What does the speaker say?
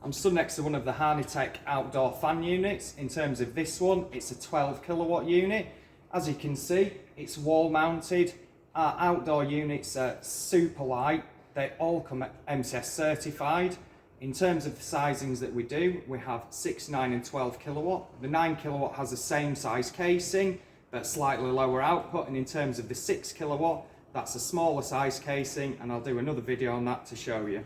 I'm stood next to one of the Harnitek outdoor fan units. In terms of this one, it's a 12 kilowatt unit. As you can see, it's wall mounted. Our outdoor units are super light. They all come MCS certified. In terms of the sizings that we do, we have 6, 9 and 12 kilowatt. The 9 kilowatt has the same size casing, but slightly lower output. And in terms of the 6 kilowatt, that's a smaller size casing, and I'll do another video on that to show you.